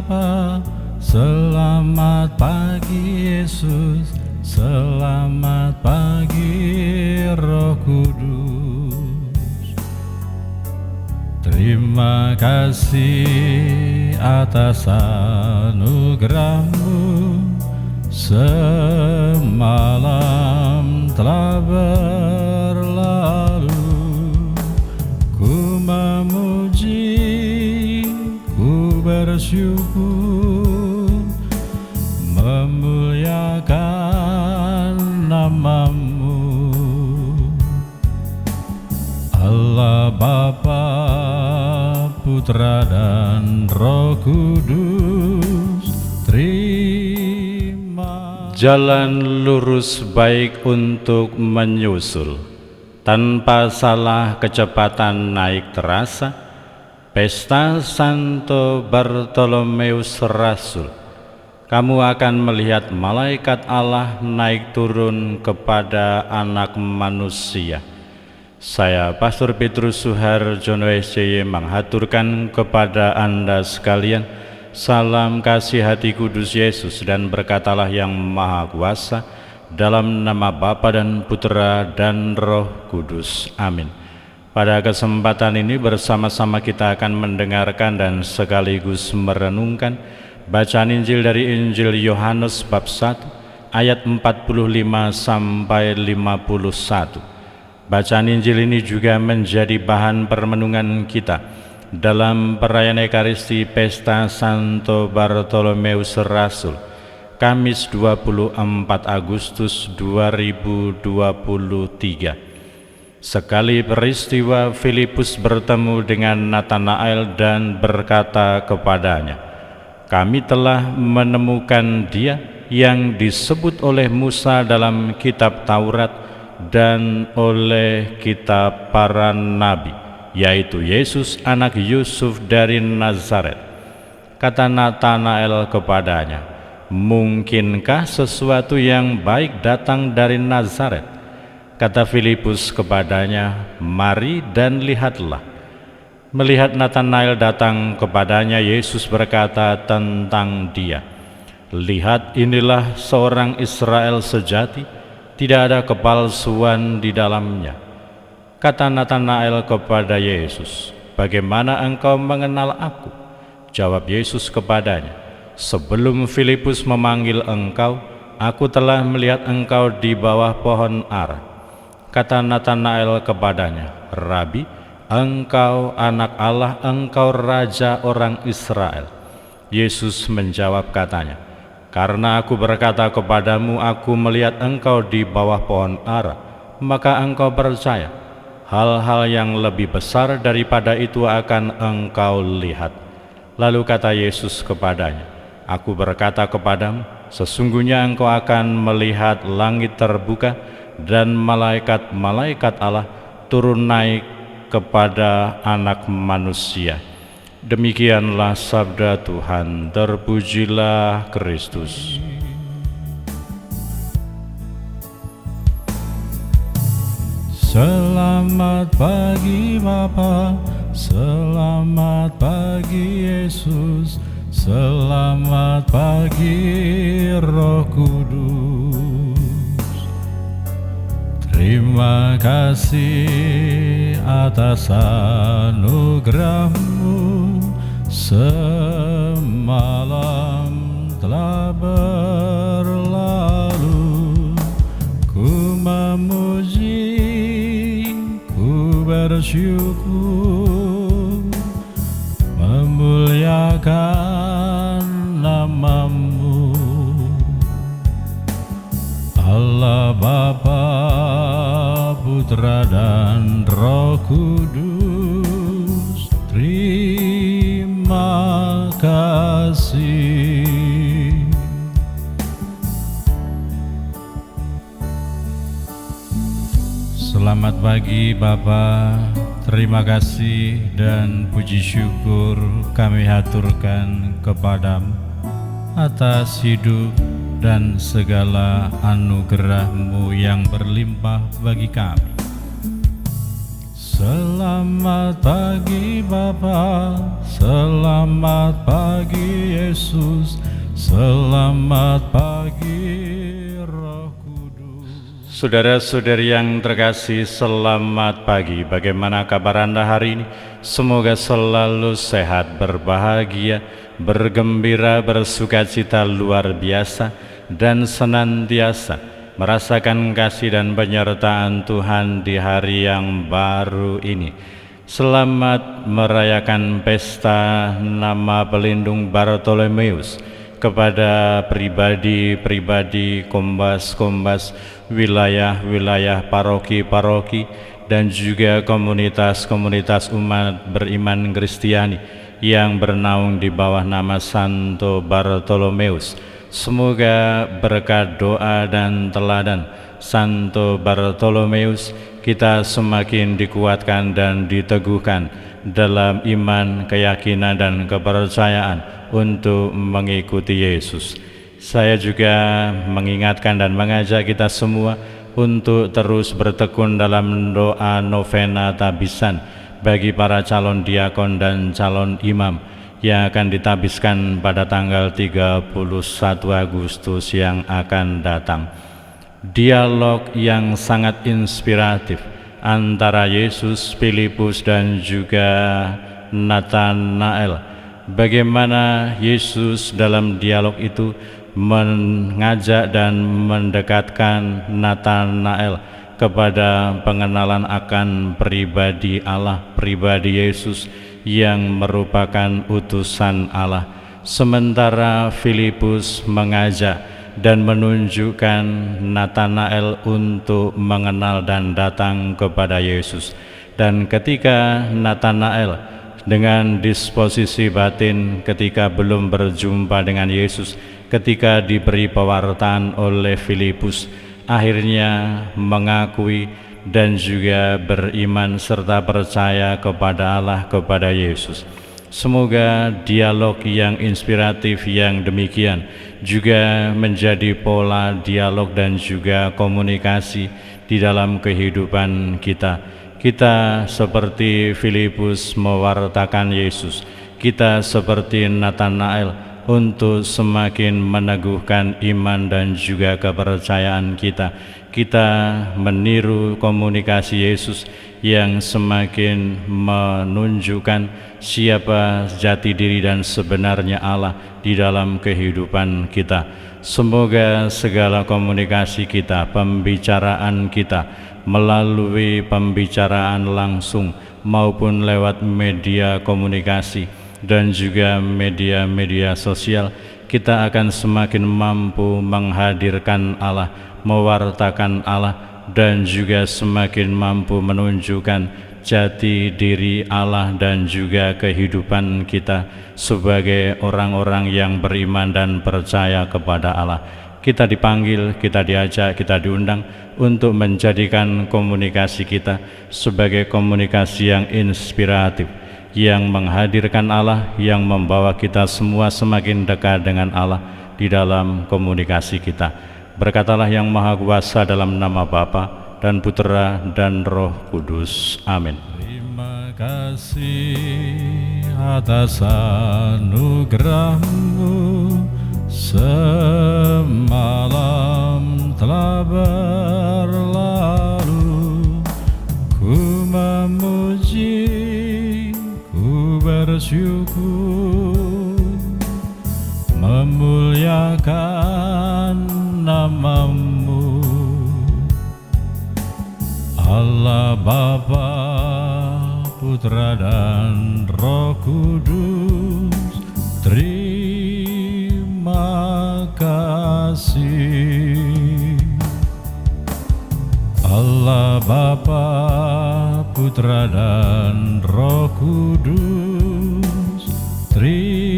Bapa, selamat pagi Yesus, selamat pagi Roh Kudus. Terima kasih atas anugerah-Mu, semalam telah berlalu. Ku memuji, ku bersyukur, memuliakan nama-Mu. Allah Bapa, Putra dan Roh Kudus, terima. Jalan lurus baik untuk menyusul, tanpa salah kecepatan naik terasa. Pesta Santo Bartolomeus Rasul, kamu akan melihat malaikat Allah naik turun kepada anak manusia. Saya Pastor Petrus Suharjono SCY menghaturkan kepada Anda sekalian salam kasih hati kudus Yesus, dan berkatalah yang Maha Kuasa, dalam nama Bapa dan Putra dan Roh Kudus. Amin. Pada kesempatan ini bersama-sama kita akan mendengarkan dan sekaligus merenungkan bacaan Injil dari Injil Yohanes bab 1 ayat 45 sampai 51. Bacaan Injil ini juga menjadi bahan permenungan kita dalam perayaan Ekaristi Pesta Santo Bartolomeus Rasul, Kamis 24 Agustus 2023. Sekali peristiwa, Filipus bertemu dengan Natanael dan berkata kepadanya, "Kami telah menemukan Dia yang disebut oleh Musa dalam kitab Taurat dan oleh kitab para nabi, yaitu Yesus anak Yusuf dari Nazaret." Kata Natanael kepadanya, "Mungkinkah sesuatu yang baik datang dari Nazaret?" Kata Filipus kepadanya, "Mari dan lihatlah." Melihat Natanael datang kepadanya, Yesus berkata tentang dia, "Lihat, inilah seorang Israel sejati, tidak ada kepalsuan di dalamnya." Kata Natanael kepada Yesus, "Bagaimana engkau mengenal aku?" Jawab Yesus kepadanya, "Sebelum Filipus memanggil engkau, aku telah melihat engkau di bawah pohon ara." Kata Natanael kepadanya, "Rabi, engkau anak Allah, engkau raja orang Israel." Yesus menjawab katanya, "Karena aku berkata kepadamu, aku melihat engkau di bawah pohon ara, maka engkau percaya. Hal-hal yang lebih besar daripada itu akan engkau lihat." Lalu kata Yesus kepadanya, "Aku berkata kepadamu, sesungguhnya engkau akan melihat langit terbuka dan malaikat-malaikat Allah turun naik kepada Anak Manusia." Demikianlah sabda Tuhan. Terpujilah Kristus. Selamat pagi Bapa, selamat pagi Yesus, selamat pagi Roh Kudus. Terima kasih atas anugerah-Mu, semalam telah berlalu. Ku memuji, ku bersyukur, memuliakan nama-Mu. Allah Bapa, Putra dan Roh Kudus, terima kasih. Selamat pagi Bapa, terima kasih dan puji syukur kami haturkan kepadamu atas hidup dan segala anugerah-Mu yang berlimpah bagi kami. Selamat pagi Bapa, selamat pagi Yesus, selamat pagi Roh Kudus. Saudara-saudari yang terkasih, selamat pagi. Bagaimana kabar Anda hari ini? Semoga selalu sehat, berbahagia, bergembira, bersukacita luar biasa, dan senantiasa merasakan kasih dan penyertaan Tuhan di hari yang baru ini. Selamat merayakan pesta nama pelindung Bartolomeus kepada pribadi-pribadi, kombas-kombas, wilayah-wilayah, paroki-paroki, dan juga komunitas-komunitas umat beriman Kristiani yang bernaung di bawah nama Santo Bartolomeus. Semoga berkat doa dan teladan Santo Bartolomeus kita semakin dikuatkan dan diteguhkan dalam iman, keyakinan, dan kepercayaan untuk mengikuti Yesus. Saya juga mengingatkan dan mengajak kita semua untuk terus bertekun dalam doa novena tabisan bagi para calon diakon dan calon imam yang akan ditabiskan pada tanggal 31 Agustus yang akan datang. Dialog yang sangat inspiratif antara Yesus, Filipus, dan juga Nathanael. Bagaimana Yesus dalam dialog itu mengajak dan mendekatkan Nathanael kepada pengenalan akan pribadi Allah, pribadi Yesus yang merupakan utusan Allah, sementara Filipus mengajak dan menunjukkan Nathanael untuk mengenal dan datang kepada Yesus. Dan ketika Nathanael dengan disposisi batin ketika belum berjumpa dengan Yesus, ketika diberi pewartaan oleh Filipus, akhirnya mengakui dan juga beriman serta percaya kepada Allah, kepada Yesus. Semoga dialog yang inspiratif yang demikian juga menjadi pola dialog dan juga komunikasi di dalam kehidupan kita. Kita seperti Filipus mewartakan Yesus, kita seperti Nathanael untuk semakin meneguhkan iman dan juga kepercayaan kita. Kita meniru komunikasi Yesus yang semakin menunjukkan siapa jati diri dan sebenarnya Allah di dalam kehidupan kita. Semoga segala komunikasi kita, pembicaraan kita, melalui pembicaraan langsung maupun lewat media komunikasi dan juga media-media sosial, kita akan semakin mampu menghadirkan Allah, mewartakan Allah, dan juga semakin mampu menunjukkan jati diri Allah dan juga kehidupan kita sebagai orang-orang yang beriman dan percaya kepada Allah. Kita dipanggil, kita diajak, kita diundang untuk menjadikan komunikasi kita sebagai komunikasi yang inspiratif, yang menghadirkan Allah, yang membawa kita semua semakin dekat dengan Allah di dalam komunikasi kita. Berkatalah yang Maha Kuasa dalam nama Bapa dan Putera dan Roh Kudus. Amin. Terima kasih atas anugerah-Mu, semalam telah berlalu. Ku memuji, ku bersyukur, memuliakan nama-Mu, Allah Bapa, Putra dan Roh Kudus. Terima kasih. Allah Bapa, Putra dan Roh Kudus. Terima